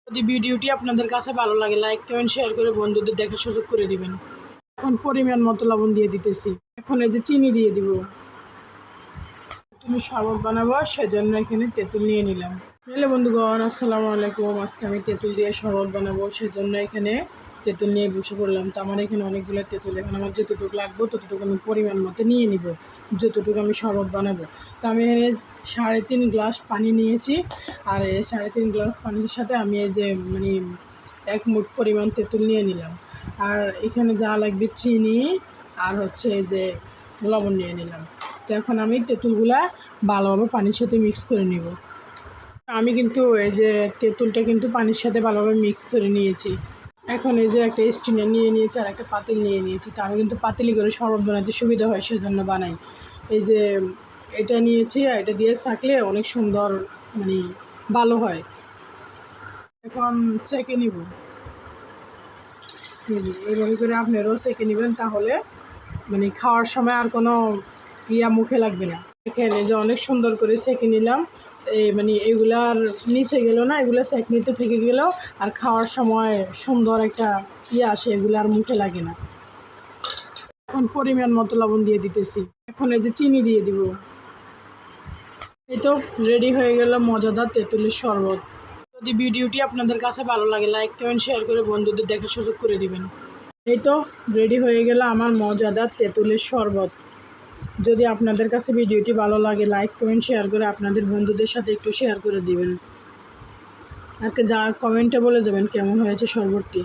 যদি ভিডিওটি আপনাদের কাছে ভালো লাগে লাইক কমেন্ট শেয়ার করে বন্ধুদের দেখার সুযোগ করে দিবেন। এখন পরিমাণ মতো লবণ দিয়ে দিতেছি। এখন এই যে চিনি দিয়ে দিব। তুমি শরবত বানাবো সেজন্য এখানে তেঁতুল নিয়ে নিলাম। তাহলে বন্ধুগণ আসসালামু আলাইকুম। আজকে আমি তেঁতুল দিয়ে শরবত বানাবো সেজন্য এখানে তেঁতুল নিয়ে বসে পড়লাম। তো আমার এখানে অনেকগুলো তেঁতুল, এখন আমার যতটুকু লাগবে ততটুকু আমি পরিমাণ মতো নিয়ে নিব, যতটুকু আমি শরবত বানাবো। তো আমি এখানে 3.5 গ্লাস পানি নিয়েছি, আর এই 3.5 গ্লাস পানির সাথে আমি এই যে মানে 1 মুঠ পরিমাণ তেঁতুল নিয়ে নিলাম। আর এখানে যা লাগবে চিনি আর হচ্ছে এই যে লবণ নিয়ে নিলাম। তো এখন আমি তেঁতুলগুলা ভালোভাবে পানির সাথে মিক্স করে নিব। আমি কিন্তু এই যে তেঁতুলটা কিন্তু পানির সাথে ভালোভাবে মিক্স করে নিয়েছি। এখন এই যে একটা স্টিনার নিয়ে নিয়েছি আর একটা পাতিল নিয়ে নিয়েছি। তো আমি কিন্তু পাতিলি করে শরবত বানাতে সুবিধা হয় সেজন্য বানাই। এই যে এটা নিয়েছি, আর এটা দিয়ে ছাঁকলে অনেক সুন্দর মানে ভালো হয়। এখন ছেঁকে নিব। এইভাবে করে আপনারাও ছেঁকে নেবেন, তাহলে মানে খাওয়ার সময় আর কোনো মুখে লাগবে না। এখানে যে অনেক সুন্দর করে ছেঁকে নিলাম, মানে এগুলো আর নিচে গেল না, এগুলো ছেঁকনিতে থেকে গেল আর খাওয়ার সময় সুন্দর একটা আসে, এগুলো আর মুখে লাগে না। এখন পরিমাণ মতো লবণ দিয়ে দিতেছি। এখন এই যে চিনি দিয়ে দিব। এই তো রেডি হয়ে গেল মজাদার তেঁতুলের শরবত। যদি ভিডিওটি আপনাদের কাছে ভালো লাগে লাইক কমেন্ট শেয়ার করে বন্ধুদের দেখার সুযোগ করে দিবেন। এই তো রেডি হয়ে গেল আমার মজাদার তেঁতুলের শরবত। যদি আপনাদের কাছে ভিডিওটি ভালো লাগে লাইক কমেন্ট শেয়ার করে আপনাদের বন্ধুদের সাথে একটু শেয়ার করে দিবেন। আর যা কমেন্টে বলে যাবেন কেমন হয়েছে শরবতটি।